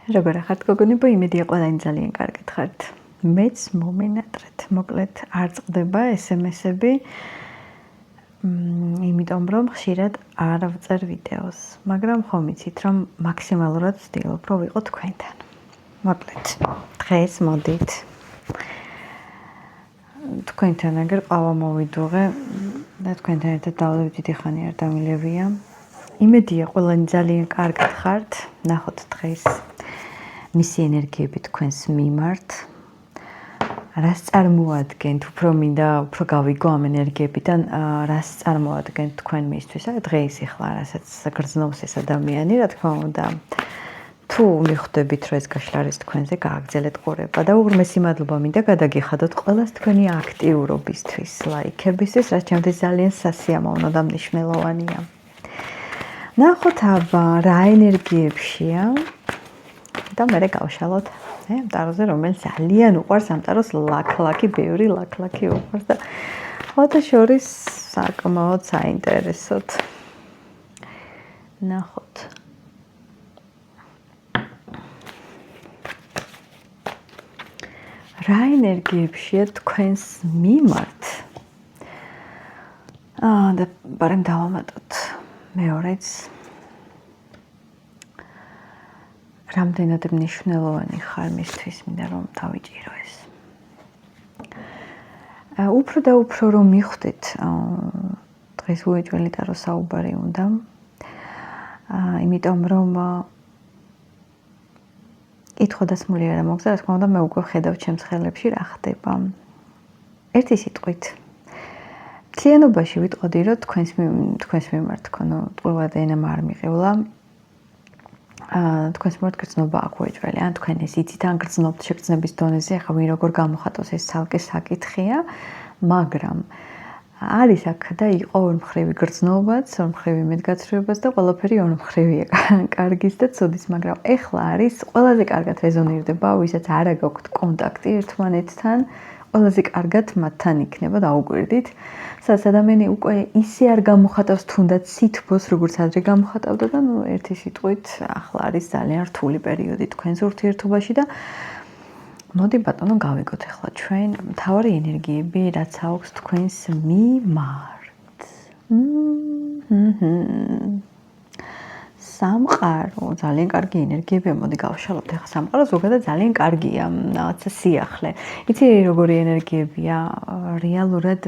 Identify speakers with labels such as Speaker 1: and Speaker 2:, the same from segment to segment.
Speaker 1: როგორ ახართ გოგონებო, იმედია ყველანი ძალიან კარგად ხართ. მეც მომინატრეთ. მოკლედ არ წყდება SMS-ები, იმიტომ რომ ხშირად არ ვწერ ვიდეოს, მაგრამ ხომ იცით რომ მაქსიმალურად ვცდილობ რომ ვიყო თქვენთან. მოკლედ, დღეს მოდით თქვენთან აგერ ყავა მოვიდუღე და თქვენთან ერთად დავლევით დიდი ხანი არ დამილევია. იმედია ყველანი ძალიან კარგად ხართ. ნახოთ დღეს მისი ენერგიები თქვენს მიმართ. რას წარმოადგენთ, უფრო მინდა უფრო გავიგო ამ ენერგიებიდან, რას წარმოადგენთ თქვენ მისთვის, დღეს ახლა რასაც გრძნობს ეს ადამიანი, რა თქმა უნდა. თუ მიხვდებით რომ ეს გაშლა არის თქვენზე, გააგრძელეთ ყურება და უღრმესი მადლობა მინდა გადაგიხადოთ ყველას თქვენი აქტიურობისთვის, ლაიქებისთვის, რაც ჩემთვის ძალიან სასიამოვნო და მნიშვნელოვანია. ნახოთ აბა რა ენერგიებშია და მერე გავშალოთ ამ ტაროზე, რომელიც ძალიან უყვარს ამ ტაროს ლაქ-ლაქი, ბევრი ლაქ-ლაქი უყვარს და ხოთა შორის საკმაოდ საინტერესოდ. ნახოთ. რა ენერგიებშია თქვენს მიმართ? და ბარემ დავამატოთ მეორეც. რამდენად მნიშვნელოვანი ხარ მისთვის, მინდა რომ დავიჭირო ეს. უფრო და უფრო რომ მიხვდეთ, დღეს უეჭველი ტარო საუბარი უნდა. იმიტომ რომ კითხვა დასმული არ მოგზა, რა თქმა უნდა, მე უკვე ხედავ ჩემს ხელებში რა ხდება. ერთი სიტყვით. მთლიანობაში ვიტყოდი, რომ თქვენს მიმართ თქონო, ტყუილად ენამ არ მიყევლა. თქვენს მიმართ გრძნობა აქვს უეჭველი, ან თქვენ ეს იცით, ან გრძნობთ შეგრძნების დონეზე, ახლა ვინ როგორ გამოხატოს ეს ცალკე საკითხია, მაგრამ არის აქ და იყო ორმხრივი გრძნობაც, ორმხრივი იმედგაცრუებაც და ყველაფერი ორმხრივია, კარგის და ცუდის, მაგრამ ეხლა არის ყველაზე კარგად რეზონირდება, ვისაც არა გაქვთ კონტაქტი ერთმანეთთან, ყველაზე კარგად მათთან იქნება დაუკვირდით. სადაც ადამიანი უკვე ისე არ გამოხატავს თუნდაც სითბოს, როგორც ადრე გამოხატავდა და ერთი სიტყვით ახლა არის ძალიან რთული პერიოდი თქვენს ურთიერთობაში და მოდი ბატონო გავიგოთ ახლა ჩვენ მთავარი ენერგიები, რაც აქვს თქვენს მიმართ. სამყარო, ძალიან კარგი ენერგიებია, მოდი გავშალოთ. ახლა სამყარო ზოგადად ძალიან კარგია, რაღაცა სიახლე. იცი როგორი ენერგიებია, რეალურად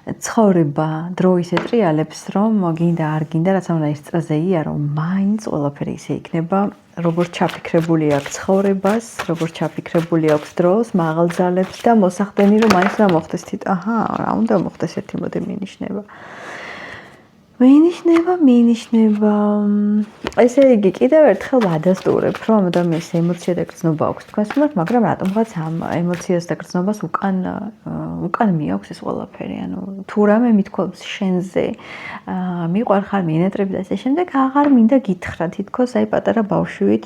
Speaker 1: ცხოვრება დროის ეტრიალებს, რომ გინდა არ გინდა, რაც უნდა ის წრეზე იარო, მაინც ყველაფერი ისე იქნება, როგორც ჩაფიქრებული აქვს ცხოვრებას, როგორც ჩაფიქრებული აქვს დროს, მაღალძალებს და მოსახდენი რომ მაინც რა მოხდეს თვით. რა უნდა მოხდეს ერთი მოდი მინიშნება. მინიშნება. ესე იგი, კიდევ ერთხელ ვადასტურებ, რომ ადამიანის ემოცია და გრძნობა აქვს თქვენს მიმართ, მაგრამ რატომღაც ამ ემოციას და გრძნობას უკან მიაქვს ეს ყველაფერი. ანუ თუ რამე მithქვობს შენზე, მიყვარხარ, მიენატრები და ასე შემდეგ, აღარ მინდა გითხრა, თითქოს აი პატარა ბავშვით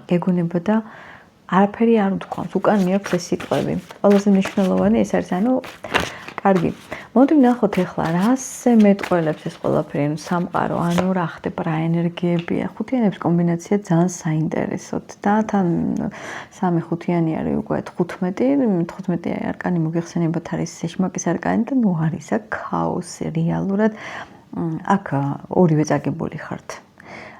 Speaker 1: გეგონება და არაფერი არ უთქვამს, უკან მიაქვს ეს სიტყვები. ყველაზე მნიშვნელოვანი ეს არის, ანუ კარგი. მოდი ვნახოთ ახლა რასზე მეტყველებს ეს ყველაფერი, ანუ სამყარო, ანუ რა ხდება, რა ენერგიებია. ხუთიანების კომბინაცია ძალიან საინტერესოდ და თან 3-5 არის უკვე 15 არკანი მოგეხსენებათ არის შეშმაკის არკანი და ნუ არის აქ ქაოსი რეალურად. აქ ორივე წაგებული ხართ.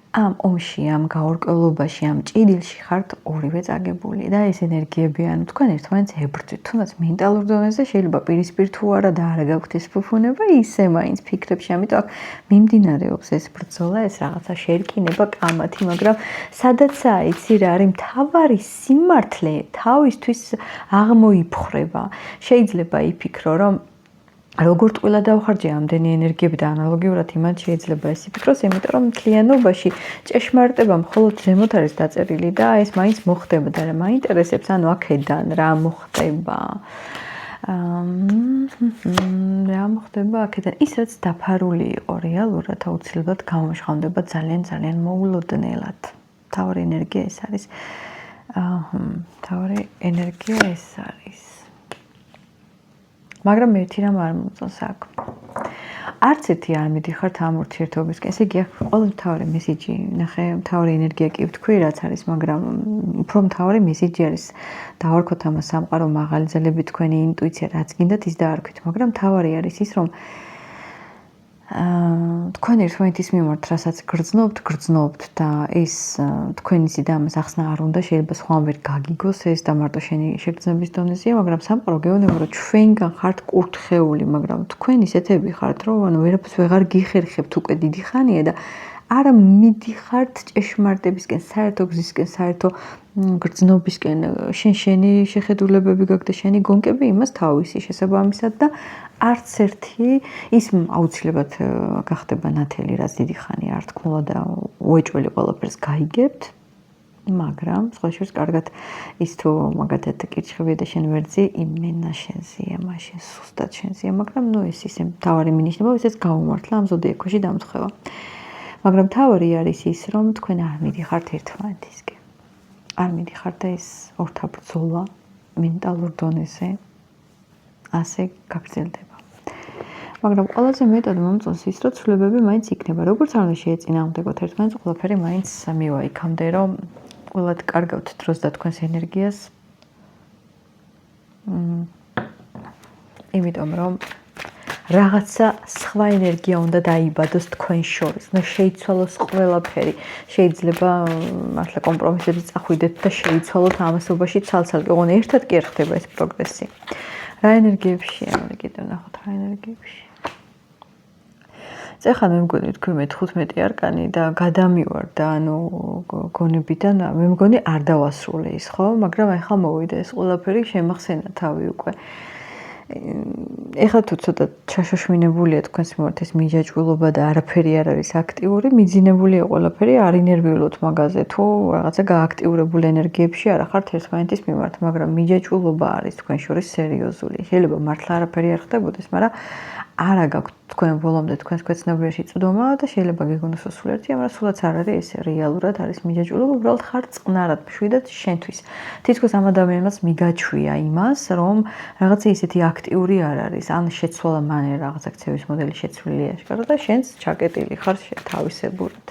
Speaker 1: ამ ომში, ამ გაურკვევლობაში, ამ ჭიდილში ხართ ორივე წაგებული და ეს ენერგიები, ანუ თქვენ ერთმანეთს ებრძვით, თუნდაც მენტალურ დონეზე შეიძლება პირისპირ თუ არა და არა გაქვთ ეს ფუფუნება, ისე მაინც ფიქრებში, ამიტომ აქ მიმდინარეობს ეს ბრძოლა, ეს რაღაცა შერკინება, კამათი, მაგრამ სადაცაა, იცი რა არის მთავარი სიმართლე თავისთვის აღმოიფხრება. შეიძლება იფიქრო, რომ როგორ ტყუილად დავხარჯე ამდენი ენერგიები და ანალოგიურად იმან შეიძლება ეს იფიქროს, იმიტომ რომ მთლიანობაში ჭეშმარიტება მხოლოდ ზემოთ არის დაწერილი და ეს მაინც მოხდება და რა მაინტერესებს, ანუ აქედან რა მოხდება. რა მოხდება აქედან? ის რაც დაფარული იყო რეალურად აუცილებლად გამოშხამდება ძალიან მოულოდნელად. მთავარი ენერგია ეს არის. მთავარი ენერგია ეს არის. მაგრამ ერთი რამ არ მოწონს აქ. არც ერთი არ მიდიხართ ამ ურთიერთობისკენ. ესე იგი, აქ ყველა მთავარი მესიჯი, ნახე, მთავარი ენერგია კი ვთქვი, რაც არის, მაგრამ უფრო მთავარი მესიჯი არის დავარქოთ ამას სამყარო მაღალი ძალები, თქვენი ინტუიცია, რაც გინდათ ის დაარქვით, მაგრამ მთავარი არის ის, რომ თქვენ ერთმანეთის მიმართ რასაც გრძნობთ და ეს თქვენი სიდამას ახსნა არ უნდა, შეიძლება სხვამ ვერ გაგიგოს ეს და მარტო შენი შეგრძნების დონეზეა, მაგრამ სამყარო გეუბნება, რომ ჩვენგან ხართ კურთხეული, მაგრამ თქვენ ისეთები ხართ, რომ ანუ ვერაფერს ვეღარ გიხერხებთ უკვე დიდი ხანია და არა მიდიხართ ჭეშმარიტებისკენ, საერთო გზისკენ, საერთო გრძნობისკენ, შენი შეხედულებები გაქვს და შენი გონკები იმას თავისი შესაბამისად და არც ერთი ის აუცილებლად გახდება ნათელი, რაც დიდი ხანია არ თქმულა და უეჭველი ყველაფერს გაიგებთ, მაგრამ სხვა შორის კარგად ის თუ მაგათად კირჩხებია და შენ ვერძი იმენა შენზეა, მაშინ სუსტად შენზეა, მაგრამ ნუ ეს ისე მთავარი მინიშნება, ესეც გაუმართლა ამ ზოდიაქოში დამთხევა. მაგრამ მთავარი არის ის, რომ თქვენ არ მიდიხართ ერთმანეთისკენ. არ მიდიხართ და ეს ორთაბრძოლა მენტალურ დონეზე ასე გაგრძელდება. მაგრამ ყველაზე მეტად მომწონს ის, რომ ცვლილებები მაინც იქნება. როგორც არ უნდა შეეწინააღმდეგოთ ერთმანეთს, ყველაფერი მაინც მივა იქამდე, რომ ყველად კარგავთ დროს და თქვენს ენერგიას. იმიტომ რომ რაღაცა სხვა ენერგია უნდა დაიბადოს თქვენ შორის. და შეიცვალოს ყველაფერი. შეიძლება მართლა კომპრომისები წახვიდეთ და შეიცვალოთ ამასობაში ცალ-ცალკე. ოღონდ ერთად კი არ ხდება ეს პროგრესი. რა ენერგიებშია, მე კიდევ ნახოთ რა ენერგიებში. ეხლა მე მგონი თქვი მე 15 არკანი და გადამივარ და ანუ გონებიდან მე მგონი არ დავასრულე ის, ხო? მაგრამ ეხლა მოვიდა ეს ყველაფერი შემახსენა თავი უკვე. ეხლა თუ ცოტა ჩაშოშმინებულია თქვენს მიმართ ეს მიჯაჭვულობა და არაფერი არ არის აქტიური, მიძინებულია ყველაფერი, არ ინერვიულოთ მაგაზე თუ რაღაცა გააქტიურებულ ენერგიებში არ ხართ ერთმანეთის მიმართ, მაგრამ მიჯაჭვულობა არის თქვენ შორის სერიოზული. შეიძლება მართლა არაფერი არ ხდებოდეს, მაგრამ არა გაქვთ თქვენ ბოლომდე თქვენს ქვეცნობიერში წვდომა და შეიძლება გეგონოს სულ ერთი, მაგრამ სულაც არ არის ეს რეალურად არის მიჯაჭვულობა, უბრალოდ ხარ წყნარად მშვიდად შენთვის. თითქოს ამ ადამიანს მიგაჩვია იმას, რომ რაღაცა ისეთი აქტიური არ არის, ან შეცვალა მანერ რაღაცა ქცევის მოდელი შეცვლილია აშკარად და შენც ჩაკეტილი ხარ თავისებურად.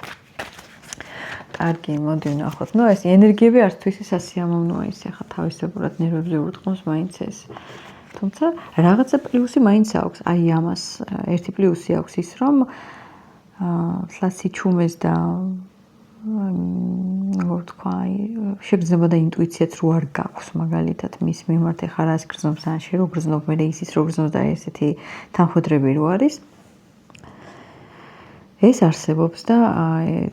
Speaker 1: კარგი, მოდი ვნახოთ. ნუ ეს ენერგიები არც თუ ისე სასიამოვნოა ის ახლა თავისებურად ნერვებზე ურტყმობს მაინც ეს. თუმცა რაღაცა პლუსი მაინც აქვს. აი ამას ერთი პლუსი აქვს ის, რომ სიჩუმეს და როგორ თქვა, შეგრძნება და ინტუიციაც რო არ გაქვს მაგალითად მის მიმართ ეხლა რას გრძნობს ან შე რო გრძნობ მე ისიც რო გრძნობს და ესეთი თანხმდები რო არის ეს არსებობს და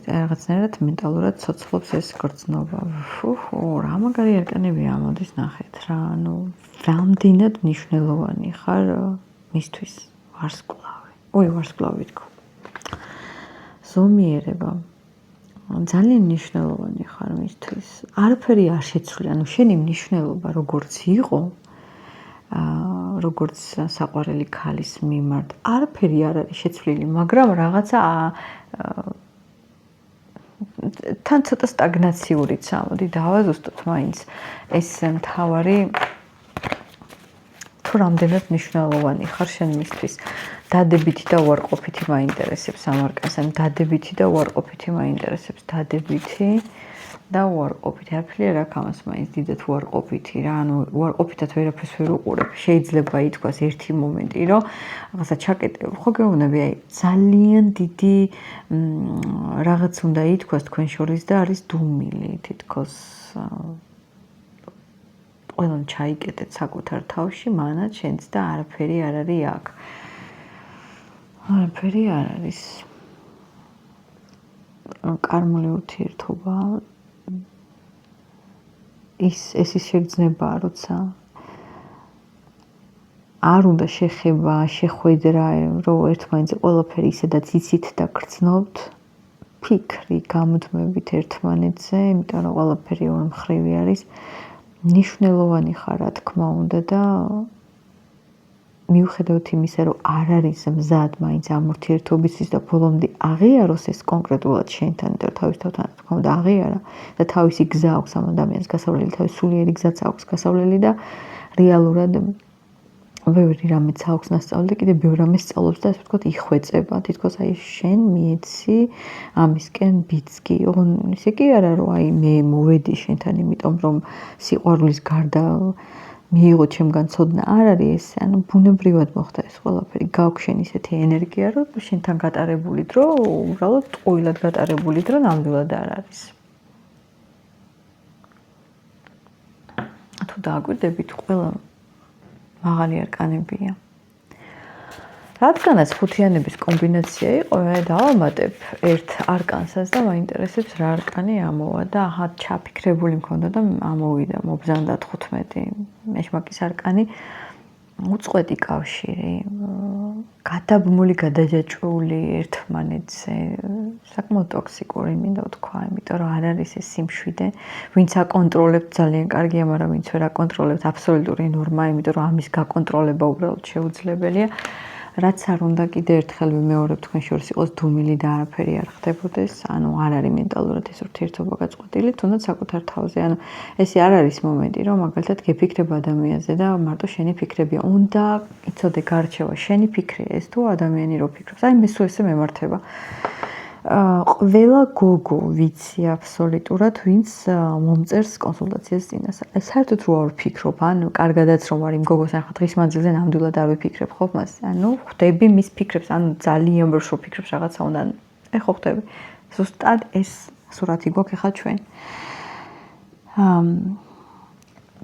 Speaker 1: რაღაცნაირად მენტალურად ცოცხლობს ეს გრძნობა. რა მაგარი არკანებია ამოდის ნახეთ რა, ანუ რამდენად მნიშვნელოვანი ხარ მისთვის ვარსკვლავი. ვარსკვლავი თქო. ზომიერება ძალიან მნიშვნელოვანი ხარ მისთვის. არაფერი არ შეცვლი, ანუ შენი მნიშვნელობა როგორც იყო, როგორც საყვარელი ქალის მიმართ, არაფერი არ არის შეცვლილი, მაგრამ რაღაცა თან ცოტა სტაგნაციურიც ამოდი დავაზუსტოთ მაინც ეს მთავარი თუ რამდენად მნიშვნელოვანი ხარ შენ მისთვის. დადებითი და უარყოფითი მაინტერესებს ამ არკანს, ან დადებითი და უარყოფითი მაინტერესებს, დადებითი და უარყოფითი. არაფერი არ აქვს ამას მაინც დიდად უარყოფითი რა, ანუ უარყოფითად ვერაფერს ვერ უყურებ. შეიძლება ითქვას ერთი მომენტი, რომ რაღაცა ჩაკეტე, ხო გეუბნები, აი ძალიან დიდი რაღაც უნდა ითქვას თქვენ შორის და არის დუმილი, თითქოს ყველამ ჩაიკეტეთ საკუთარ თავში, მანაც შენც და არაფერი არ არის აქ. არაფერი არ არის. კარმული ურთიერთობა ეს ის შეგრძნებაა, როცა არ უნდა შეხება, შეხვედრა, რომ ერთმანეთზე ყველაფერი ისედაც იცით და გრძნობთ, ფიქრი, გამოთმებით ერთმანეთზე, იმიტომ რომ ყველაფერი ორ მხრივი არის. მნიშვნელოვანი ხარ, რა თქმა უნდა და მიუხედავად იმისა, რომ არ არის მზად მაინც ამ ურთიერთობისთვის და ბოლომდე აღიაროს ეს კონკრეტულად შენთან, იმიტომ რომ თავის თავთან რა თქმა უნდა აღიარა და თავისი გზა აქვს ამ ადამიანს გასავლელი, თავის სულიერი გზაც აქვს გასავლელი და რეალურად ბევრი რამეც აქვს ნასწავლი და კიდე ბევრ რამეს სწავლობს და ასე ვთქვათ იხვეწება. თითქოს აი შენ მიეცი ამისკენ ბიცკი. ოღონ ისე კი არა რომ აი მე მოვედი შენთან, იმიტომ რომ სიყვარულის გარდა მიიღო ჩემგან ცოდნა. არ არის ეს, ანუ ბუნებრივად მოხდა ეს ყველაფერი. გაქვს შენ ისეთი ენერგია, რომ შენთან გატარებული დრო, უბრალოდ ტყუილად გატარებული დრო ნამდვილად არ არის. თუ დააკვირდებით, ყველა მაღალი არკანებია. რადგანაც ხუთიანების კომბინაცია იყო, მე დავამატებ ერთ არკანსაც და მაინტერესებს რა არკანი ამოვა და ახლა ჩაფიქრებული მქონდა და ამოვიდა მობზანდა 15. მეშმაკის არკანი უწყვეტი კავშირი, გადაბმული, გადაჯაჭვული ერთმანეთზე, საკმაოდ ტოქსიკური მინდა ვთქვა, იმიტომ რომ არ არის ეს სიმშვიდე, ვინც აკონტროლებთ ძალიან კარგია, მაგრამ ვინც ვერ აკონტროლებთ აბსოლუტური ნორმაა, იმიტომ რომ ამის გაკონტროლება უბრალოდ შეუძლებელია. რაც არ უნდა კიდე ერთხელ ვიმეორებ თქვენ შორის იყოს დუმილი და არაფერი არ ხდებოდეს, ანუ არ არის მენტალურად ეს ურთიერთობა გაწყვეტილი, თუნდაც საკუთარ თავზე. ანუ ესე არ არის მომენტი, რომ მაგალითად გეფიქრებ ადამიანზე და მარტო შენი ფიქრებია. უნდა იცოდე გარჩევა, შენი ფიქრია ეს თუ ადამიანი რო ფიქრობს. აი მე სულ ესე მემართება. ყველა გოგო ვიცი აბსოლუტურად, ვინც მომწერს კონსულტაციას წინასწარ. საერთოდ რო არ ვფიქრობ, ანუ კარგადაც რომ არ იმ გოგოს ახლა დღის მანძილზე ნამდვილად არ ვიფიქრებ ხო მას. ანუ ხვდები მის ფიქრებს, ანუ ძალიან ბევრს რო ფიქრებს რაღაცა უნდა. ეხო ხვდები. ზუსტად ეს სურათი გვაქვს ახლა ჩვენ.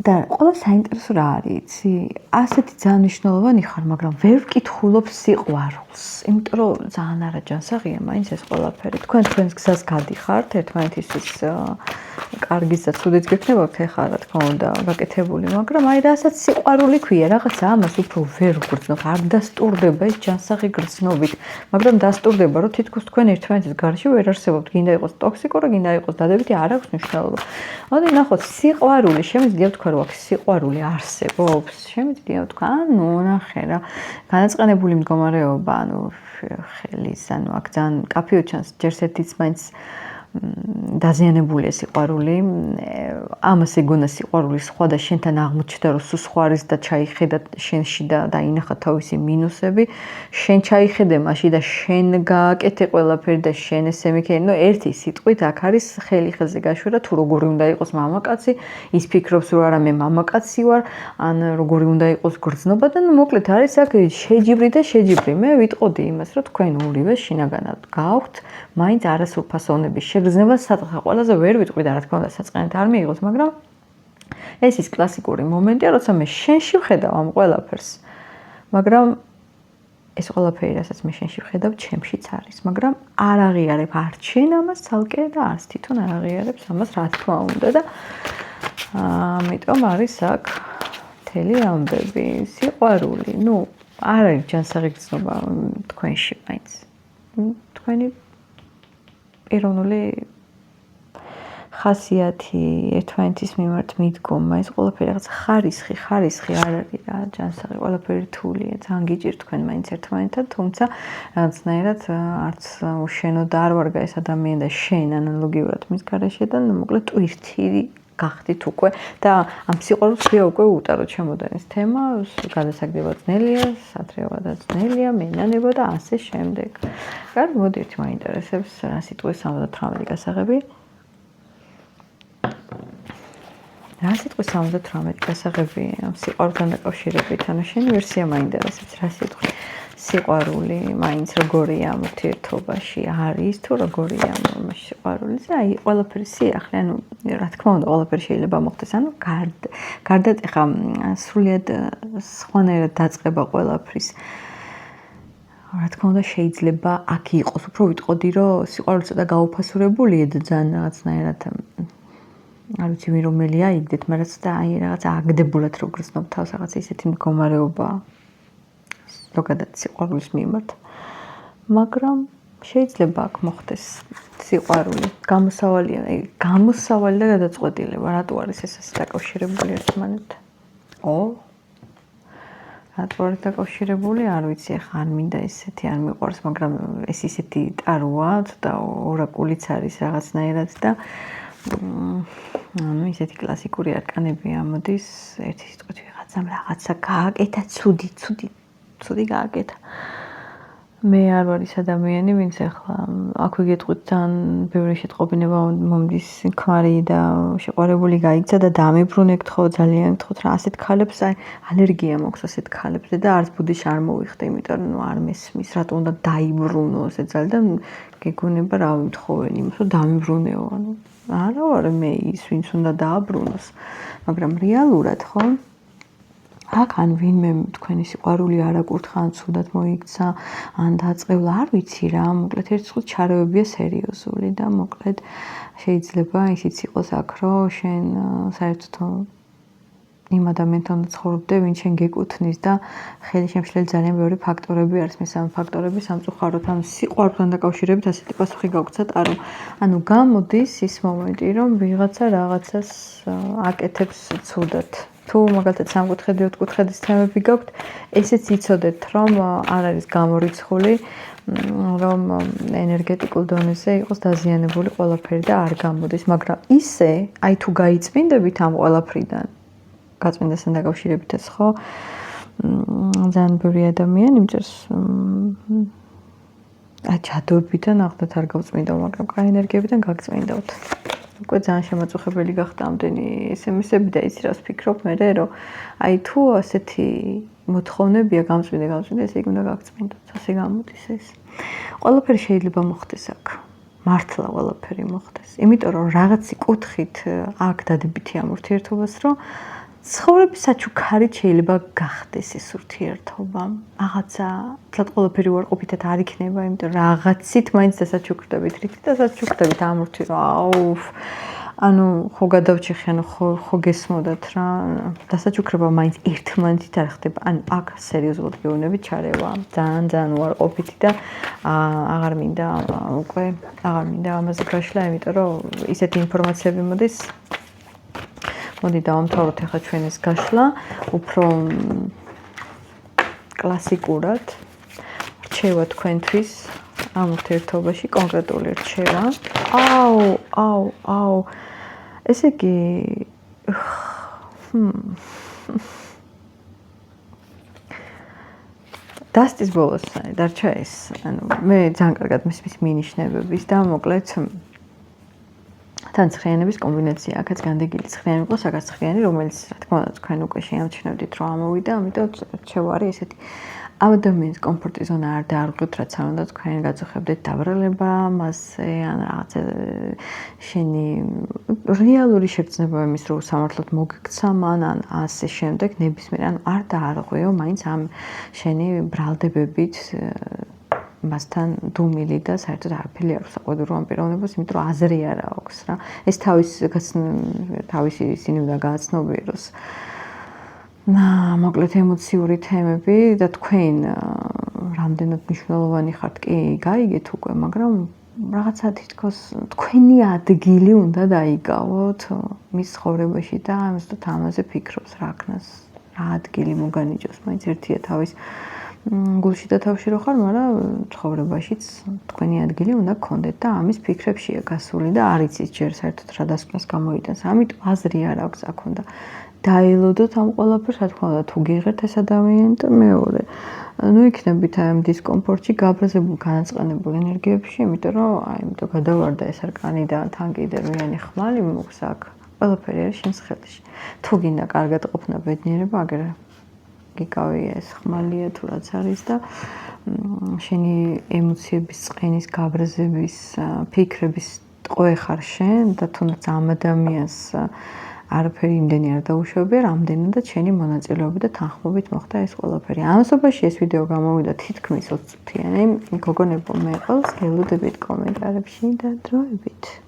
Speaker 1: და ყველა საინტერესო რა არის, იცი? ასეთი ძალიან მნიშვნელოვანი ხარ, მაგრამ ვერ ვკითხულობ სიყვარულს. იმიტომ რომ ძალიან არაჯანსაღია მაინც ეს ყველაფერი. თქვენ თქვენს გზას გადიხართ, ერთმანეთისთვის კარგიც და ცუდიც გექნებათ ეხლა რა თქმა უნდა გაკეთებული, მაგრამ აი რასაც სიყვარული ქვია, რაღაცა ამას უფრო ვერ ვგრძნობ, არ დასტურდება ეს ჯანსაღი გრძნობით, მაგრამ დასტურდება, რომ თითქოს თქვენ ერთმანეთის გარშე ვერ არსებობთ, გინდა იყოს ტოქსიკური, გინდა იყოს დადებითი, არ აქვს მნიშვნელობა. მოდი ნახოთ, სიყვარული, შემიძლია ვთქვა, რომ აქ სიყვარული არსებობს, შემიძლია ვთქვა, ანუ ნახე რა, განაწყენებული მდგომარეობა, ანუ ხელის, ანუ აქ ძალიან კაფეო ჩანს, ჯერ ერთიც მაინც დაზიანებულია სიყვარული, ამას ეგონა სიყვარული სხვა და შენთან აღმოჩნდა რომ სულ სხვა არის და ჩაიხედა შენში და დაინახა თავისი მინუსები, შენ ჩაიხედე მასში და შენ გააკეთე ყველაფერი და შენ ესე მიქენი, ნუ ერთი სიტყვით აქ არის ხელი ხელზე გაშვერა თუ როგორი უნდა იყოს მამაკაცი, ის ფიქრობს რომ არა მე მამაკაცი ვარ, ან როგორი უნდა იყოს გრძნობა და ნუ მოკლედ არის აქ შეჯიბრი და შეჯიბრი. მე ვიტყოდი იმას რომ თქვენ ორივე შინაგანად გაქვთ მაინც არასრულფასოვნების შეგრძნება საწყა ყველაზე ვერ ვიტყვი და რა თქმა უნდა საწყენად არ მიიღოს, მაგრამ ეს ის კლასიკური მომენტია, როცა მე შენში ვხედავ ამ ყველაფერს, მაგრამ ეს ყველაფერი, რასაც მე შენში ვხედავ, ჩემშიც არის, მაგრამ არ აღიარებ არც შენ ამას ცალკე და არც თვითონ არ აღიარებს ამას, რა თქმა უნდა და ამიტომ არის აქ მთელი ამბები, სიყვარული, ნუ არ არის ჯანსაღი გრძნობა თქვენში მაინც. თქვენი პიროვნული ხასიათი, ერთმანეთის მიმართ მიდგომა, ეს ყველაფერი რაღაც ხარისხი არ არის რა, ჯანსაღი, ყველაფერი რთულია, ძალიან გიჭირთ თქვენ მაინც ერთმანეთთან, თუმცა რაღაცნაირად არც უშენო და არ ვარ ეს ადამიანი და შენ ანალოგიურად მის გარეშე და მოკლედ ტვირთი გახდით უკვე და ამ სიყვარულს ხია უკვე უტარო ჩემოდანის თემა, გადასაგდება ძნელია, სათრევა ძნელია, მენანება და ასე შემდეგ. კარგი, მოდით მაინტერესებს რა სიტყვის 78 გასაღები. რა სიტყვის 78 გასაღები ამ სიყვარულთან დაკავშირებით, ანუ შენი ვერსია მაინტერესებს რა სიტყვი. სიყვარული, მაინც როგორია ამ ურთიერთობაში არის თუ როგორია ამ სიყვარული. აი, ყველაფერი სიახლე, ანუ რა თქმა უნდა, ყველაფერი შეიძლება მოხდეს, ანუ გარდა ეხა სრულიად სხვანაირად დაწყება ყველაფრის. რა თქმა უნდა, შეიძლება აქ იყოს, უფრო ვიტყოდი, რომ სიყვარული ცოტა გაუფასურებულია და ძალიან რაღაცნაირად არ ვიცი მე რომელია იგდეთ, მაგრამ ცოტა აი რაღაც აგდებულად რო გრძნობ თავს რაღაც ისეთი მდგომარეობა. ზოგადად სიყვარულის მიმართ, მაგრამ შეიძლება აქ მოხდეს სიყვარული, გამოსავალი და გადაწყვეტილება, რატო არის ეს ასე დაკავშირებული ერთმანეთთან? რატო არის დაკავშირებული? არ ვიცი, ახლა არ მინდა ესეთი არ მიყვარს, მაგრამ ეს ისეთი ტაროა, ცოტა ორაკულიც არის რაღაცნაირად და ანუ ისეთი კლასიკური არკანებია, მოდის ერთი სიტყვით ვიღაცამ რაღაცა გააკეთა, ცუდი გააკეთა. მე არ ვარ ის ადამიანი, ვინც ახლა აქვე გეტყვით ძალიან ბევრი შეტყობინება მომდის ქმარი და შეყვარებული გაიქცა და დამიბრუნე გთხოვ, ძალიან გთხოვთ რა ასეთ ქალებს, აი ალერგია მაქვს ასეთ ქალებზე და არც ბუდიში არ მოვიხდი, იმიტომ რომ არ მესმის, რატომ უნდა დაიბრუნო ესე ძალ და გეგონება რა ვიტხოვენ იმას, რომ დამიბრუნეო, ანუ არა ვარ მე ის, ვინც უნდა დააბრუნოს, მაგრამ რეალურად ხო? აქ ან ვინმე თქვენი სიყვარული არ აკურთხა, ან ცუდად მოიქცა, ან დაწყევლა, არ ვიცი რა, მოკლედ ერთ წყვილ ჩარეებია სერიოზული და მოკლედ შეიძლება ისიც იყოს აქ, რომ შენ საერთოდ იმ ადამიანთან უნდა ცხოვრობდე, ვინც შენ გეკუთვნის და ხელი შემშლელი ძალიან ბევრი ფაქტორები არის, მესამე ფაქტორები სამწუხაროდ, ანუ სიყვარულთან დაკავშირებით ასეთი პასუხი გაგვცეთ, ანუ გამოდის ის მომენტი, რომ ვიღაცა რაღაცას აკეთებს ცუდად. თუ მაგალითად სამკუთხედი, ოთხკუთხედის თემები გაქვთ, ესეც იცოდეთ, რომ არ არის გამორიცხული, რომ ენერგეტიკულ დონეზე იყოს დაზიანებული ყველაფერი და არ გამოდის, მაგრამ ისე, აი თუ გაიწმინდებით ამ ყველაფრიდან, გაწმინდასთან დაკავშირებითაც ხო, ძალიან ბევრი ადამიანი მჭირს ჯადოებიდან ახდათ არ გავწმინდავ, მაგრამ კაი ენერგიებიდან გაგწმინდავთ. უკვე ძალიან შემაწუხებელი გახდა ამდენი SMS-ები და იცი რას ვფიქრობ მე, რომ აი თუ ასეთი მოთხოვნებია გამწმინდა, ესე იგი უნდა გაგწმინდოთ, ასე გამოდის ეს. ყველაფერი შეიძლება მოხდეს აქ. მართლა ყველაფერი მოხდეს. იმიტომ რომ რაღაცი კუთხით აქ დადებითი ამ ურთიერთობას, რომ ცხოვრების საჩუქარით შეიძლება გახდეს ეს ურთიერთობა. რაღაცა, თლად ყველაფერი უარყოფითად არ იქნება, იმიტომ რომ რაღაცით მაინც დასაჩუქრდებით, რითი დასაჩუქრდებით ამ ურთიერთობას. ანუ ხო გადავჭიხე, ანუ ხო გესმოდათ რა, დასაჩუქრება მაინც ერთმანეთით არ ხდება. ანუ აქ სერიოზულად გეუბნებით ჩარევა. ძალიან უარყოფითი და აღარ მინდა ამაზე გაშლა, იმიტომ რომ ისეთი ინფორმაციები მოდის. მოდი დავამთავროთ ახლა ჩვენ ეს გაშლა, უფრო კლასიკურად რჩევა თქვენთვის ამ ურთიერთობაში, კონკრეტული რჩევა. აუ. ესე იგი დასტის ბოლოს დარჩა ეს, ანუ მე ძალიან კარგად მისმის მინიშნებების და მოკლედ თან ცხრიანების კომბინაცია, აქაც განდეგილი ცხრიანი იყო, საკაც ცხრიანი, რომელიც რა თქმა უნდა თქვენ უკვე შეამჩნევდით, რომ ამოვიდა, ამიტომ რჩევა არის ესეთი. ამ ადამიანის კომფორტის ზონა არ დაარღვევთ, რაც არ უნდა თქვენ გაწუხებდეთ დაბრალება მასზე, ან რაღაცა შენი რეალური შეგრძნება იმის, რომ სამართლოდ მოგიქცა მან, ან ასე შემდეგ, ნებისმიერ, ანუ არ დაარღვეო მაინც ამ შენი ბრალდებებით მასთან დუმილი და საერთოდ არაფერი არ საყვედურო ამ პიროვნებას, იმიტომ რომ აზრი არ აქვს რა. ეს თავისი ისინი უნდა გააცნობიეროს. მოკლედ ემოციური თემები და თქვენ რამდენად მნიშვნელოვანი ხართ კი გაიგეთ უკვე, მაგრამ რაღაცა თითქოს თქვენი ადგილი უნდა დაიგავოთ მის ცხოვრებაში და ამაზე ფიქრობს რა ქნას, რა ადგილი მოგანიჭოს, მაინც ერთია თავის გულში და თავში რო ხარ, მაგრამ ცხოვრებაშიც თქვენი ადგილი უნდა გქონდეთ და ამის ფიქრებშია გასული და არ იცით ჯერ საერთოდ რა დასკვნას გამოიტანს. ამიტომ აზრი არ აქვს აქ უნდა დაელოდოთ ამ ყველაფერს, რა თქმა უნდა, თუ გიღერთ ეს ადამიანი და მეორე. ნუ იქნებით ამ დისკომფორტში, გაბრაზებულ განაწყენებულ ენერგიებში, იმიტომ რომ აიმიტომ გადავარდა ეს არკანი და თან კიდე რვიანი ხმალი მოქვს აქ. ყველაფერი არის შენს ხელში. თუ გინდა კარგად ყოფნა ბედნიერება, აგერ გიკავი ეს ხმალია თუ რაც არის და შენი ემოციების წყენის, გაბრაზების, ფიქრების ტყვე ხარ შენ და თუნდაც ამ ადამიანს არაფერი იმდენი არ დაუშვებია, რამდენადაც შენი მონაწილეობით და თანხმობით მოხდა ეს ყველაფერი. ამასობაში ეს ვიდეო გამოვიდა თითქმის 20 წუთიანი. გოგონებო, მე ყველს გელოდებით კომენტარებში და დროებით.